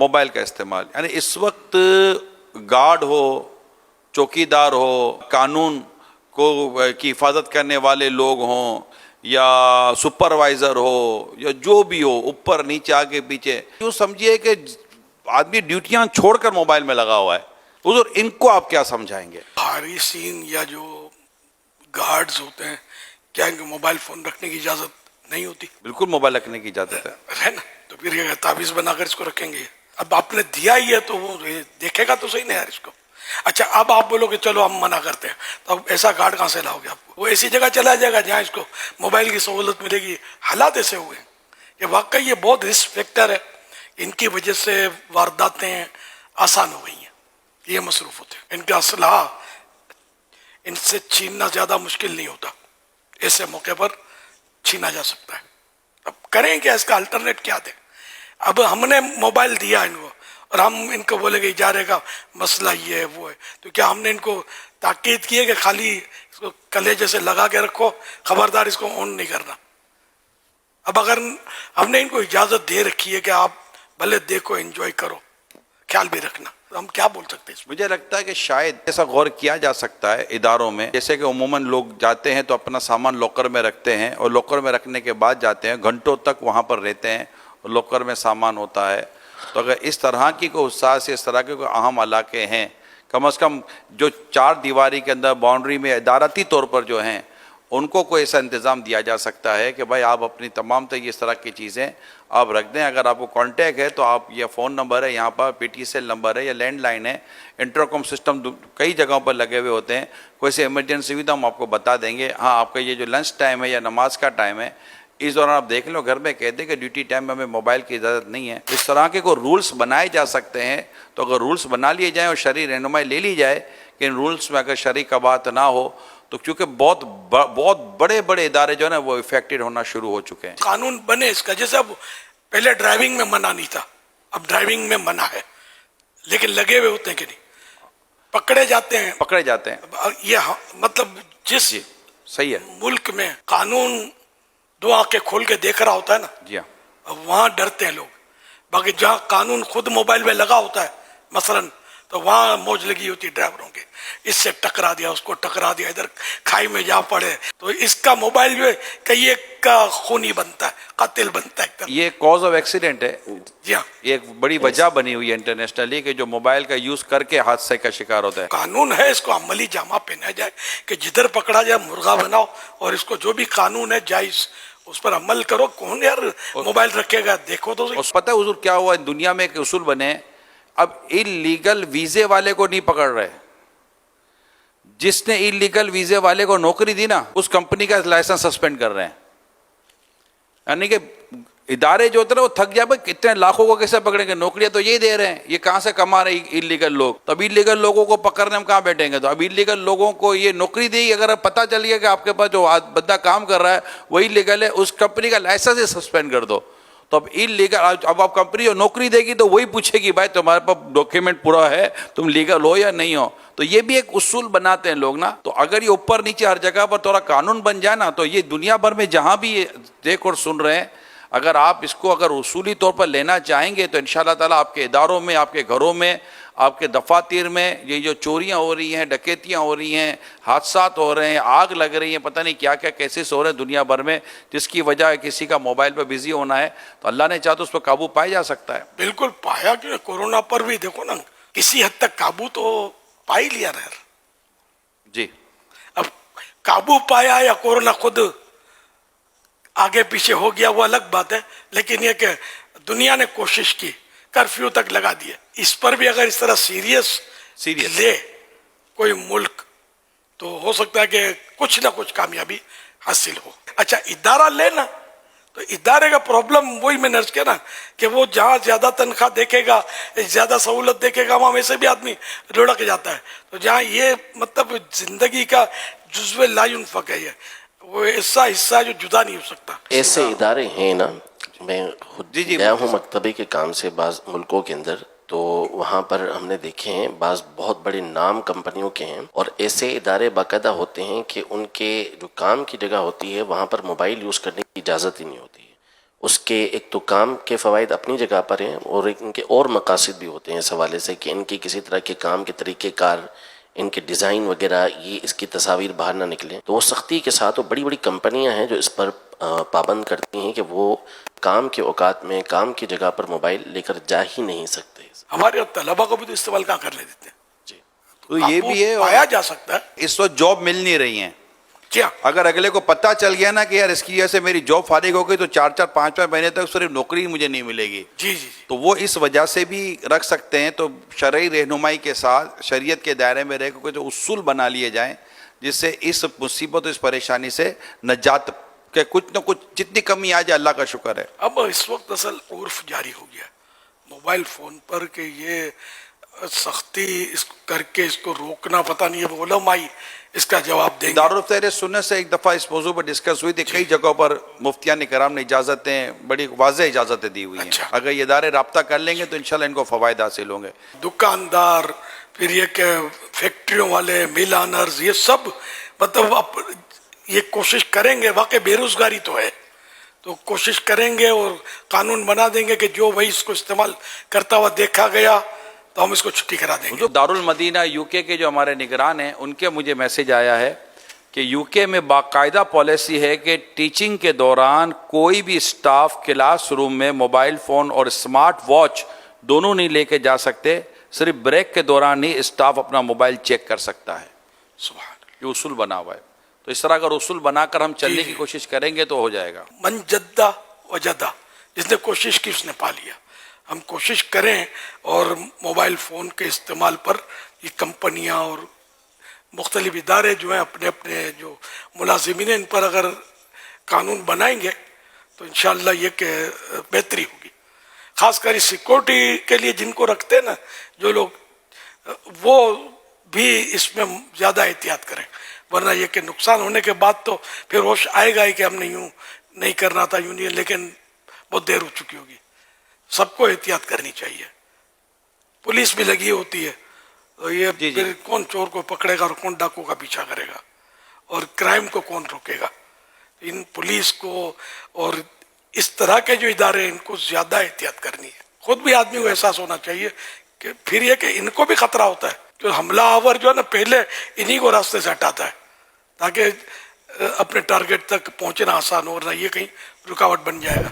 Mobile کا استعمال. یعنی اس وقت گارڈ ہو, چوکیدار ہو, قانون کو کی حفاظت کرنے والے لوگ ہوں, یا سپروائزر ہو, یا جو بھی ہو, اوپر نیچے آگے پیچھے, یوں سمجھیے کہ آدمی ڈیوٹیاں چھوڑ کر موبائل میں لگا ہوا ہے. حضور ان کو آپ کیا سمجھائیں گے؟ حارسین یا جو گارڈز ہوتے ہیں, کیا ان کو موبائل فون رکھنے کی اجازت نہیں ہوتی؟ بالکل موبائل رکھنے کی اجازت ہے نا. تو پھر یہ تعویذ بنا کر اس کو رکھیں گے. اب آپ نے دیا ہی ہے تو وہ دیکھے گا تو صحیح نہیں یار اس کو. اچھا اب آپ بولو کہ چلو ہم منع کرتے ہیں, تو اب ایسا گارڈ کہاں سے لاؤ گے آپ کو؟ وہ ایسی جگہ چلا جائے گا جہاں اس کو موبائل کی سہولت ملے گی. حالات ایسے ہوئے ہیں کہ واقعی یہ بہت رسک فیکٹر ہے. ان کی وجہ سے وارداتیں آسان ہو گئی ہیں, یہ مصروف ہوتے ہیں. ان کا اسلحہ ان سے چھیننا زیادہ مشکل نہیں ہوتا, ایسے موقع پر چھینا جا سکتا ہے. اب کریں کہ اس کا الٹرنیٹ کیا دیں؟ اب ہم نے موبائل دیا ان کو اور ہم ان کو بولے کہ ادارے کا مسئلہ یہ ہے وہ ہے, تو کیا ہم نے ان کو تاکید کی ہے کہ خالی اس کو کلیجے سے لگا کے رکھو, خبردار اس کو آن نہیں کرنا؟ اب اگر ہم نے ان کو اجازت دے رکھی ہے کہ آپ بھلے دیکھو, انجوائے کرو, خیال بھی رکھنا, تو ہم کیا بول سکتے ہیں اس میں؟ مجھے لگتا ہے کہ شاید ایسا غور کیا جا سکتا ہے اداروں میں, جیسے کہ عموماً لوگ جاتے ہیں تو اپنا سامان لاکر میں رکھتے ہیں, اور لاکر میں رکھنے کے بعد جاتے ہیں, گھنٹوں تک وہاں پر رہتے ہیں, اور لاکر میں سامان ہوتا ہے. تو اگر اس طرح کی کوئی حساس, اس طرح کے کوئی اہم علاقے ہیں, کم از کم جو 4 دیواری کے اندر باؤنڈری میں ادارتی طور پر جو ہیں, ان کو کوئی ایسا انتظام دیا جا سکتا ہے کہ بھائی آپ اپنی تمام تر اس طرح کی چیزیں آپ رکھ دیں. اگر آپ کو کانٹیکٹ ہے تو آپ, یہ فون نمبر ہے یہاں پر, پی ٹی سیل نمبر ہے یا لینڈ لائن ہے, انٹرکام سسٹم کئی جگہوں پر لگے ہوئے ہوتے ہیں. کوئی سے ایمرجنسی ہوئی تو ہم آپ کو بتا دیں گے. ہاں, آپ کا یہ جو لنچ ٹائم ہے یا نماز کا ٹائم ہے, اس دوران آپ دیکھ لو, گھر میں کہہ دیں کہ ڈیوٹی ٹائم میں ہمیں موبائل کی اجازت نہیں ہے. اس طرح کے کوئی رولز بنائے جا سکتے ہیں. تو اگر رولز بنا لیے جائیں اور شرعی رہنمائی لے لی جائے کہ ان رولز میں اگر شرعی قواعد نہ ہو, تو کیونکہ بہت بڑے بڑے ادارے جو ہے نا وہ افیکٹڈ ہونا شروع ہو چکے ہیں. قانون بنے اس کا, جیسے اب پہلے ڈرائیونگ میں منع نہیں تھا, اب ڈرائیونگ میں منع ہے, لیکن لگے ہوئے ہوتے ہیں کہ نہیں, پکڑے جاتے ہیں. یہ مطلب جس جی صحیح ہے. ملک میں قانون 2 آنکھیں کھول کے دیکھ رہا ہوتا ہے نا, جی ہاں, وہاں ڈرتے ہیں لوگ. باقی جہاں قانون خود موبائل میں لگا ہوتا ہے مثلاً, تو وہاں موج لگی ہوتی ہے ڈرائیوروں کے, اس سے ٹکرا دیا, اس کو ٹکرا دیا, ادھر کھائی میں جا پڑے. تو اس کا موبائل جو ہے کئی ایک کا خونی بنتا ہے, قاتل بنتا ہے. یہ کاز آف ایکسیڈنٹ ہے. جی ہاں, یہ ایک بڑی وجہ بنی ہوئی ہے انٹرنیشنلی کہ جو موبائل کا یوز کر کے حادثے کا شکار ہوتا ہے. قانون ہے, اس کو عملی جامہ پہنا جائے کہ جدھر پکڑا جائے مرغا بناؤ, اور اس کو جو بھی قانون ہے جائز اس پر عمل کرو. کون یار موبائل رکھے گا؟ دیکھو تو پتہ ہے حضور کیا ہوا, دنیا میں ایک اصول بنے, اب انلیگل ویزے والے کو نہیں پکڑ رہے. جس نے انلیگل ویزے والے کو نوکری دی نا, اس کمپنی کا لائسنس سسپینڈ کر رہے ہیں. یعنی کہ ادارے جو ہوتے ہیں وہ تھک جائے, بھائی کتنے لاکھوں کو کیسے پکڑیں گے, نوکریاں تو یہی دے رہے ہیں, یہ کہاں سے کما رہے ہیں انلیگل لوگ. تو اب انلیگل لوگوں کو پکڑنے ہم کہاں بیٹھیں گے؟ تو اب انلیگل لوگوں کو یہ نوکری دی, اگر پتہ چل گیا کہ آپ کے پاس جو بندہ کام کر رہا ہے وہی لیگل ہے, اس کمپنی کا لائسنس ہی سسپینڈ کر دو. تو اب انلیگل, اب آپ کمپنی جو نوکری دے گی تو وہی پوچھے گی بھائی تمہارے پاس ڈاکیومنٹ پورا ہے, تم لیگل ہو یا نہیں ہو. تو یہ بھی ایک اصول بناتے ہیں لوگ نا. تو اگر یہ اوپر نیچے ہر جگہ پر تھوڑا قانون بن جائے نا, تو یہ دنیا بھر میں جہاں بھی یہ دیکھ اور سن رہے ہیں, اگر آپ اس کو اگر اصولی طور پر لینا چاہیں گے تو انشاءاللہ تعالیٰ آپ کے اداروں میں, آپ کے گھروں میں, آپ کے دفاتر میں یہ جو چوریاں ہو رہی ہیں, ڈکیتیاں ہو رہی ہیں, حادثات ہو رہے ہیں, آگ لگ رہی ہیں, پتہ نہیں کیا کیا کیسز ہو رہے ہیں دنیا بھر میں, جس کی وجہ ہے کسی کا موبائل پہ بزی ہونا ہے, تو اللہ نے چاہا تو اس پہ قابو پایا جا سکتا ہے. بالکل پایا. کہ کورونا پر بھی دیکھو نا, کسی حد تک قابو تو پا ہی لیا رہا. جی, اب قابو پایا یا کورونا خود آگے پیچھے ہو گیا وہ الگ بات ہے, لیکن یہ کہ دنیا نے کوشش کی, کرفیو تک لگا دیا. اس پر بھی اگر اس طرح سیریس لے کوئی ملک, تو ہو سکتا ہے کہ کچھ نہ کچھ کامیابی حاصل ہو. اچھا ادارہ لینا, تو ادارے کا پرابلم وہی میں نے عرض کیا نا کہ وہ جہاں زیادہ تنخواہ دیکھے گا, زیادہ سہولت دیکھے گا, وہاں ویسے بھی آدمی لڑک جاتا ہے. تو جہاں یہ مطلب زندگی کا جزو لا ينفک ہے, وہ ایسا حصہ جو جدا نہیں ہو سکتا. ایسے ادارے ہیں نا, میں خود گیا ہوں مکتبے کے کام سے بعض ملکوں کے اندر, تو وہاں پر ہم نے دیکھے ہیں بعض بہت بڑے نام کمپنیوں کے ہیں, اور ایسے ادارے باقاعدہ ہوتے ہیں کہ ان کے جو کام کی جگہ ہوتی ہے وہاں پر موبائل یوز کرنے کی اجازت ہی نہیں ہوتی ہے. اس کے ایک تو کام کے فوائد اپنی جگہ پر ہیں اور ان کے اور مقاصد بھی ہوتے ہیں اس حوالے سے کہ ان کی کسی طرح کے کام کے طریقہ کار، ان کے ڈیزائن وغیرہ، یہ اس کی تصاویر باہر نہ نکلیں، تو وہ سختی کے ساتھ، وہ بڑی بڑی کمپنیاں ہیں جو اس پر پابند کرتی ہیں کہ وہ کام کے اوقات میں کام کی جگہ پر موبائل لے کر جا ہی نہیں سکتے. ہمارے طلبا کو بھی تو استعمال کہاں کرنے دیتے ہیں. جی تو یہ بھی ہے. پایا جا سکتا ہے اس وقت جاب مل نہیں رہی ہیں. کیا اگر اگلے کو پتہ چل گیا نا کہ یار اس کی وجہ سے میری جاب فارغ ہو گئی تو 4-5 مہینے تک صرف نوکری مجھے نہیں ملے گی. جی جی تو وہ اس وجہ سے بھی رکھ سکتے ہیں. تو شرعی رہنمائی کے ساتھ شریعت کے دائرے میں رہ کے جو اصول بنا لیے جائیں جس سے اس مصیبت اس پریشانی سے نجات کہ کچھ نہ کچھ جتنی کمی آ جائے اللہ کا شکر ہے. اب اس وقت اصل عرف جاری ہو گیا موبائل فون پر کہ یہ سختی اس کر کے اس کو روکنا، پتہ نہیں ہے علماء اس کا جواب دیں گے. دارالفتہ سنت سے ایک دفعہ اس موضوع پر ڈسکس ہوئی تھی. کئی جگہوں پر مفتیان کرام نے اجازتیں، بڑی واضح اجازتیں دی ہوئی ہیں. اچھا. اگر یہ ادارے رابطہ کر لیں گے تو انشاءاللہ ان کو فوائد حاصل ہوں گے. دکاندار، پھر یہ کہ فیکٹریوں والے، مل آنرز، یہ سب مطلب اب یہ کوشش کریں گے. واقعی بے روزگاری تو ہے تو کوشش کریں گے اور قانون بنا دیں گے کہ جو وہی اس کو استعمال کرتا ہوا دیکھا گیا تو ہم اس کو چھٹی کرا دیں گے. جو دارالمدینہ یو کے جو ہمارے نگران ہیں ان کے مجھے میسج آیا ہے کہ یو کے میں باقاعدہ پالیسی ہے کہ ٹیچنگ کے دوران کوئی بھی اسٹاف کلاس روم میں موبائل فون اور اسمارٹ واچ دونوں نہیں لے کے جا سکتے. صرف بریک کے دوران ہی اسٹاف اپنا موبائل چیک کر سکتا ہے. سبحان یہ اصول بنا ہوا ہے. تو اس طرح اگر اصول بنا کر ہم چلنے کی کوشش کریں گے تو ہو جائے گا. من جدہ وجدہ، جس نے کوشش کی اس نے پا لیا. ہم کوشش کریں اور موبائل فون کے استعمال پر یہ کمپنیاں اور مختلف ادارے جو ہیں اپنے اپنے جو ملازمین ہیں ان پر اگر قانون بنائیں گے تو انشاءاللہ یہ کہ بہتری ہوگی. خاص کر سیکورٹی کے لیے جن کو رکھتے ہیں نا جو لوگ، وہ بھی اس میں زیادہ احتیاط کریں، ورنہ یہ کہ نقصان ہونے کے بعد تو پھر ہوش آئے گا ہی کہ ہم نے یوں نہیں کرنا تھا، یوں نہیں، لیکن بہت دیر ہو چکی ہوگی. سب کو احتیاط کرنی چاہیے. پولیس بھی لگی ہوتی ہے تو یہ پھر کون چور کو پکڑے گا اور کون ڈاکو کا پیچھا کرے گا اور کرائم کو کون روکے گا. ان پولیس کو اور اس طرح کے جو ادارے ہیں ان کو زیادہ احتیاط کرنی ہے. خود بھی آدمی کو احساس ہونا چاہیے کہ پھر یہ کہ ان کو بھی خطرہ ہوتا ہے. جو حملہ آور جو ہے نا پہلے انہی کو راستے سے ہٹاتا ہے تاکہ اپنے ٹارگٹ تک پہنچنا آسان ہو، ورنہ یہ کہیں رکاوٹ بن جائے گا.